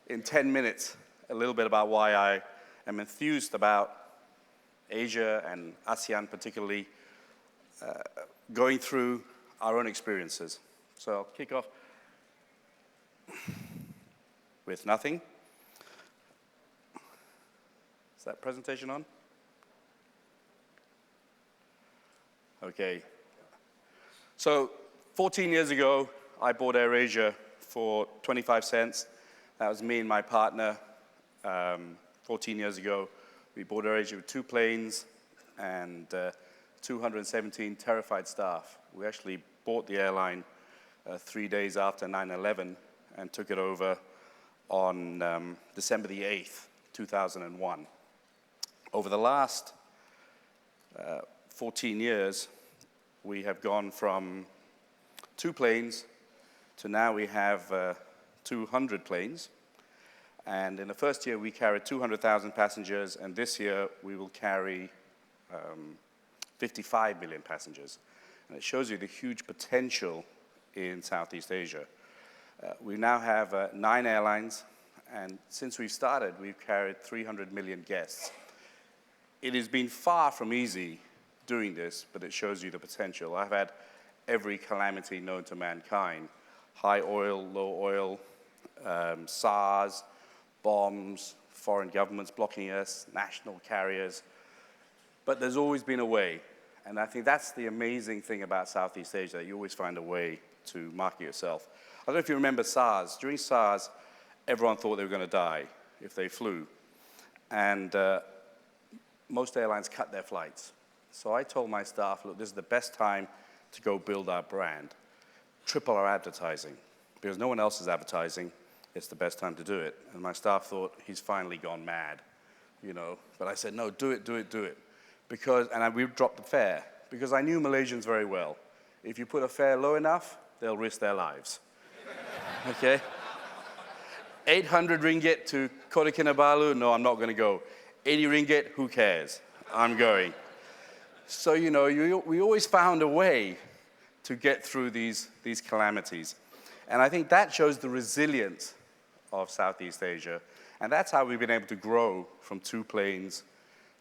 in 10 minutes a little bit about why I am enthused about Asia and ASEAN particularly, going through our own experiences. So I'll kick off with nothing. Is that presentation on? Okay. So 14 years ago, I bought AirAsia for 25 cents. That was me and my partner. 14 years ago, we bought AirAsia with 2 planes and 217 terrified staff. We actually bought the airline 3 days after 9/11 and took it over on December the 8th, 2001. Over the last 14 years, we have gone from 2 planes to now we have 200 planes. And in the first year, we carried 200,000 passengers, and this year we will carry 55 million passengers. And it shows you the huge potential in Southeast Asia. We now have 9 airlines, and since we've started, we've carried 300 million guests. It has been far from easy doing this, but it shows you the potential. I've had every calamity known to mankind: high oil, low oil, SARS, bombs, foreign governments blocking us, national carriers. But there's always been a way. And I think that's the amazing thing about Southeast Asia, that you always find a way to market yourself. I don't know if you remember SARS. During SARS, everyone thought they were going to die if they flew. And most airlines cut their flights. So I told my staff, look, this is the best time to go build our brand. Triple our advertising. Because no one else is advertising, it's the best time to do it. And my staff thought, he's finally gone mad, you know. But I said, no, do it, do it, do it. We dropped the fare, because I knew Malaysians very well. If you put a fare low enough, they'll risk their lives. Okay? 800 ringgit to Kota Kinabalu, no, I'm not going to go. 80 ringgit, who cares? I'm going. So, you know, we always found a way to get through these calamities. And I think that shows the resilience of Southeast Asia. And that's how we've been able to grow from 2 planes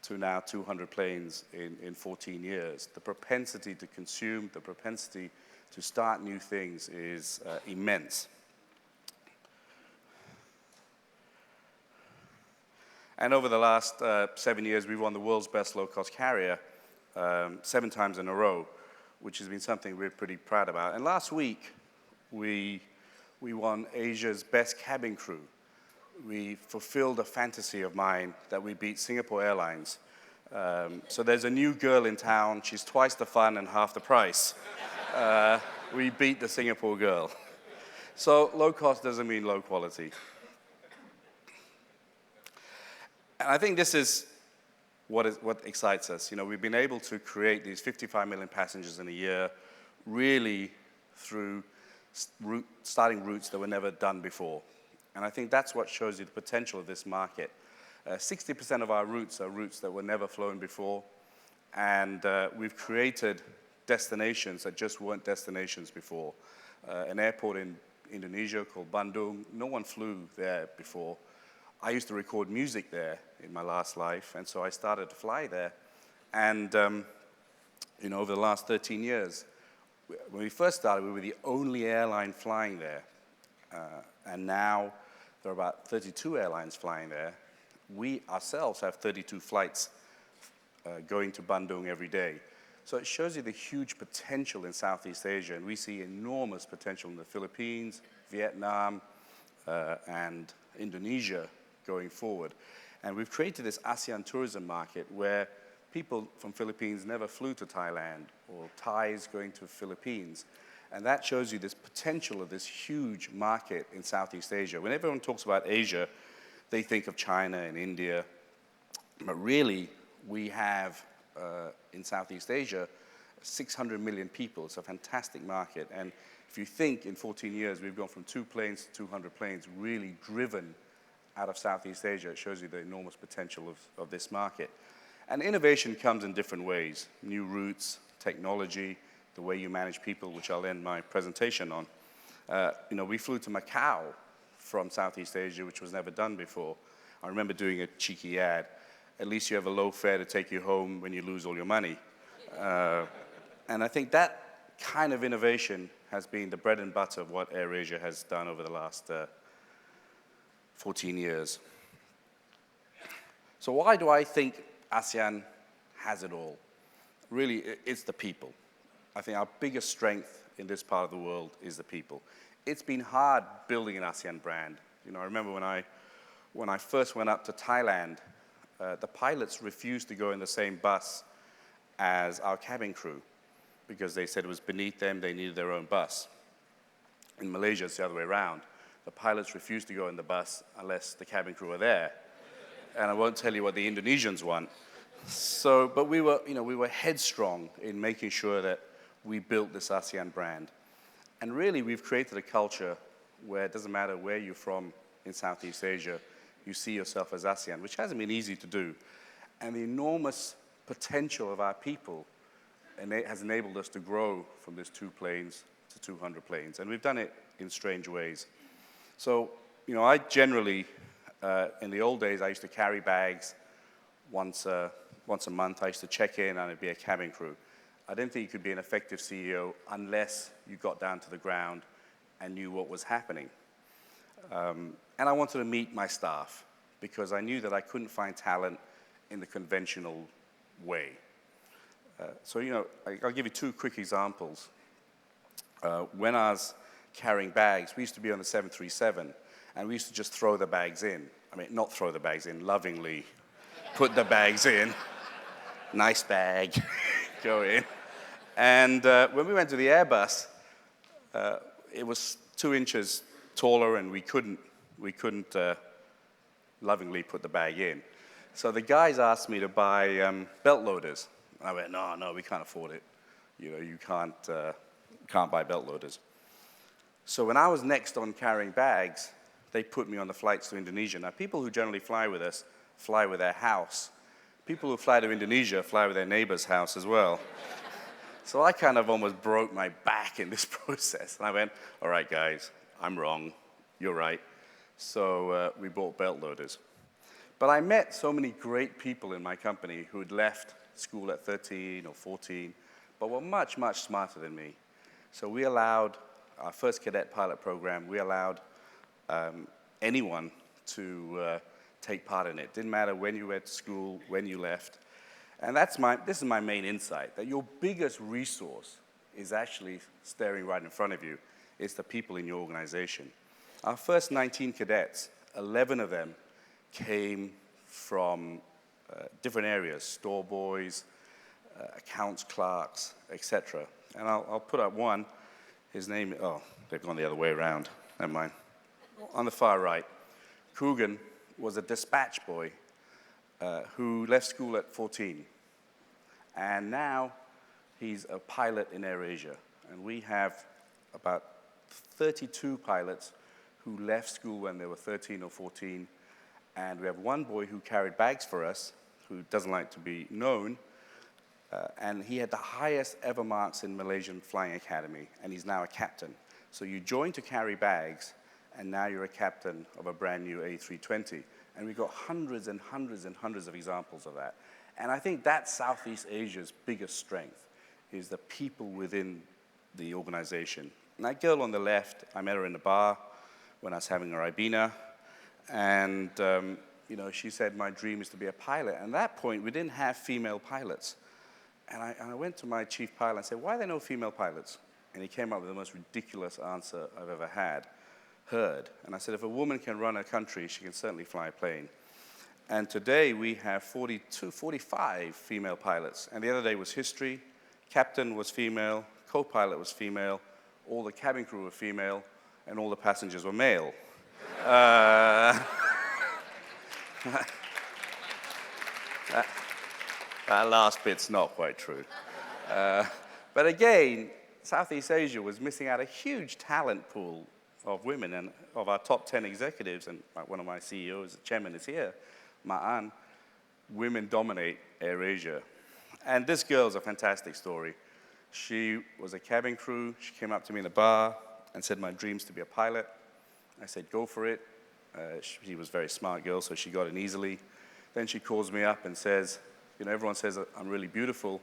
to now 200 planes in 14 years. The propensity to consume, the propensity to start new things is immense. And over the last 7 years, we've won the world's best low-cost carrier 7 times in a row, which has been something we're pretty proud about. And last week, we won Asia's best cabin crew. We fulfilled a fantasy of mine that we beat Singapore Airlines. So there's a new girl in town. She's twice the fun and half the price. We beat the Singapore girl. So low cost doesn't mean low quality. And I think this is what excites us. You know, we've been able to create these 55 million passengers in a year, really through starting routes that were never done before. And I think that's what shows you the potential of this market. 60% of our routes are routes that were never flown before, and we've created destinations that just weren't destinations before. An airport in Indonesia called Bandung, no one flew there before. I used to record music there in my last life, and so I started to fly there. And you know, over the last 13 years, when we first started, we were the only airline flying there. And now there are about 32 airlines flying there. We ourselves have 32 flights going to Bandung every day. So it shows you the huge potential in Southeast Asia, and we see enormous potential in the Philippines, Vietnam, and Indonesia going forward. And we've created this ASEAN tourism market where people from Philippines never flew to Thailand, or Thais going to Philippines. And that shows you this potential of this huge market in Southeast Asia. When everyone talks about Asia, they think of China and India. But really, we have, in Southeast Asia, 600 million people. It's a fantastic market. And if you think in 14 years, we've gone from 2 planes to 200 planes, really driven out of Southeast Asia, it shows you the enormous potential of this market. And innovation comes in different ways: new routes, technology, the way you manage people, which I'll end my presentation on. You know, we flew to Macau from Southeast Asia, which was never done before. I remember doing a cheeky ad. At least you have a low fare to take you home when you lose all your money. And I think that kind of innovation has been the bread and butter of what AirAsia has done over the last 14 years. So why do I think ASEAN has it all? Really, it's the people. I think our biggest strength in this part of the world is the people. It's been hard building an ASEAN brand. I remember when I first went up to Thailand, the pilots refused to go in the same bus as our cabin crew because they said it was beneath them, they needed their own bus. In Malaysia, it's the other way around. The pilots refused to go in the bus unless the cabin crew were there. And I won't tell you what the Indonesians want. But we were headstrong in making sure that we built this ASEAN brand. And really, we've created a culture where it doesn't matter where you're from in Southeast Asia, you see yourself as ASEAN, which hasn't been easy to do. And the enormous potential of our people has enabled us to grow from this 2 planes to 200 planes. And we've done it in strange ways. So, I generally, in the old days, I used to carry bags once a month. I used to check in and I'd be a cabin crew. I didn't think you could be an effective CEO unless you got down to the ground and knew what was happening. And I wanted to meet my staff because I knew that I couldn't find talent in the conventional way. I'll give you 2 quick examples. When I was carrying bags, we used to be on the 737, and we used to just throw the bags in. I mean, not throw the bags in, lovingly put the bags in. Nice bag, go in. And when we went to the Airbus, it was 2 inches taller, and we couldn't lovingly put the bag in. So the guys asked me to buy belt loaders. I went, no, we can't afford it. You can't buy belt loaders. So when I was next on carrying bags, they put me on the flights to Indonesia. Now, people who generally fly with us fly with their house. People who fly to Indonesia fly with their neighbor's house as well. So I kind of almost broke my back in this process. And I went, all right, guys, I'm wrong. You're right. So we bought belt loaders. But I met so many great people in my company who had left school at 13 or 14, but were much, much smarter than me. So we allowed, our first cadet pilot program, we allowed anyone to take part in it. Didn't matter when you went to school, when you left. And this is my main insight, that your biggest resource is actually staring right in front of you. It's the people in your organization. Our first 19 cadets, 11 of them came from different areas, store boys, accounts clerks, etc. And I'll put up one. His name, they've gone the other way around. Never mind. On the far right, Coogan was a dispatch boy who left school at 14. And now he's a pilot in AirAsia. And we have about 32 pilots who left school when they were 13 or 14. And we have one boy who carried bags for us, who doesn't like to be known. And he had the highest ever marks in Malaysian Flying Academy, and he's now a captain. So you join to carry bags, and now you're a captain of a brand new A320. And we've got hundreds and hundreds and hundreds of examples of that. And I think that's Southeast Asia's biggest strength, is the people within the organization. And that girl on the left, I met her in the bar when I was having her Ibina. And she said, my dream is to be a pilot. And at that point, we didn't have female pilots. And I went to my chief pilot and said, why are there no female pilots? And he came up with the most ridiculous answer I've ever heard. And I said, if a woman can run a country, she can certainly fly a plane. And today we have 45 female pilots. And the other day was history. Captain was female, co-pilot was female, all the cabin crew were female, and all the passengers were male. That last bit's not quite true. But again, Southeast Asia was missing out a huge talent pool of women, and of our top 10 executives, and one of my CEOs, the chairman is here, Ma'an, women dominate AirAsia. And this girl's a fantastic story. She was a cabin crew. She came up to me in the bar and said, my dream's to be a pilot. I said, go for it. She was a very smart girl, so she got in easily. Then she calls me up and says, you know, everyone says I'm really beautiful.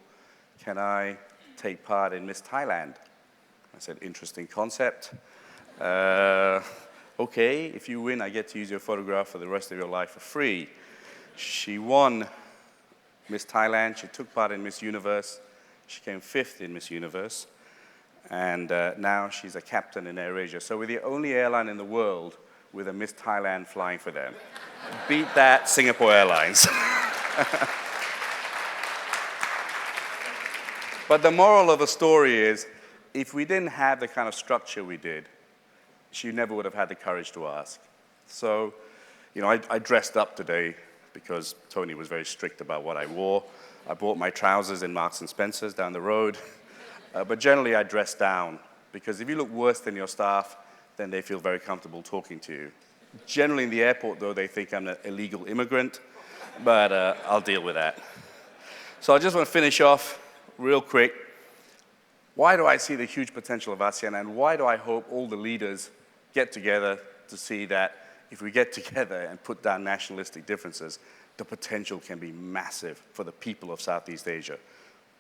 Can I take part in Miss Thailand? I said, interesting concept. Okay, if you win, I get to use your photograph for the rest of your life for free. She won Miss Thailand. She took part in Miss Universe. She came 5th in Miss Universe. And now she's a captain in AirAsia. So we're the only airline in the world with a Miss Thailand flying for them. Beat that, Singapore Airlines. But the moral of the story is, if we didn't have the kind of structure we did, she never would have had the courage to ask. So, you know, I dressed up today because Tony was very strict about what I wore. I bought my trousers in Marks & Spencer's down the road. But generally, I dress down, because if you look worse than your staff, then they feel very comfortable talking to you. Generally, in the airport, though, they think I'm an illegal immigrant, but I'll deal with that. So I just want to finish off real quick. Why do I see the huge potential of ASEAN, and why do I hope all the leaders get together to see that if we get together and put down nationalistic differences, the potential can be massive for the people of Southeast Asia.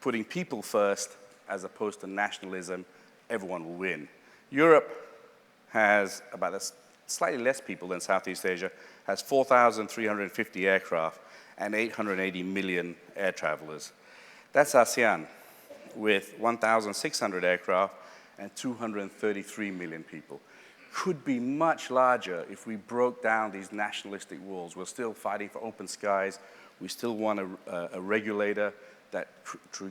Putting people first, as opposed to nationalism, everyone will win. Europe has about slightly less people than Southeast Asia, has 4,350 aircraft and 880 million air travelers. That's ASEAN, with 1,600 aircraft and 233 million people. Could be much larger if we broke down these nationalistic walls. We're still fighting for open skies. We still want a regulator that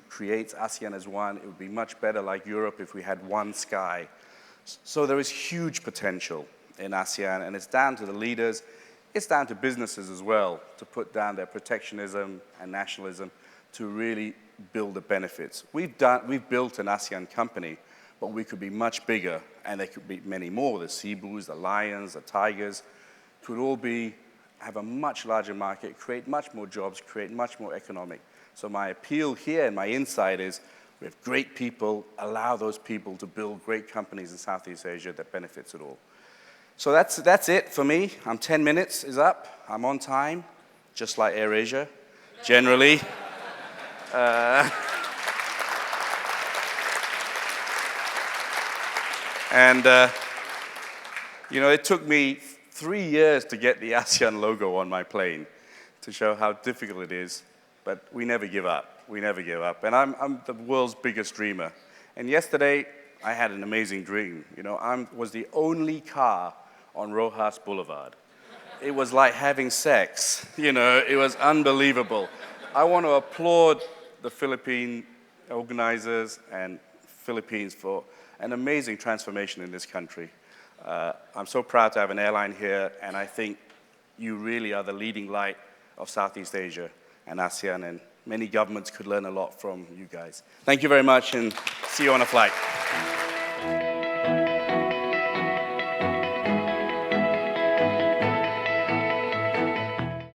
creates ASEAN as one. It would be much better like Europe if we had one sky. So there is huge potential in ASEAN, and it's down to the leaders. It's down to businesses as well to put down their protectionism and nationalism to really build the benefits. We've built an ASEAN company, but we could be much bigger, and there could be many more. The Cebus, the Lions, the Tigers could all have a much larger market, create much more jobs, create much more economic. So my appeal here and my insight is, we have great people, allow those people to build great companies in Southeast Asia that benefits it all. So that's it for me. 10 minutes is up. I'm on time, just like AirAsia, generally. You know, it took me 3 years to get the ASEAN logo on my plane to show how difficult it is. But we never give up. We never give up. And I'm the world's biggest dreamer. And yesterday, I had an amazing dream. You know, I was the only car on Rojas Boulevard. It was like having sex. You know, it was unbelievable. I want to applaud the Philippine organizers and Philippines for an amazing transformation in this country. I'm so proud to have an airline here, and I think you really are the leading light of Southeast Asia and ASEAN, and many governments could learn a lot from you guys. Thank you very much, and see you on a flight.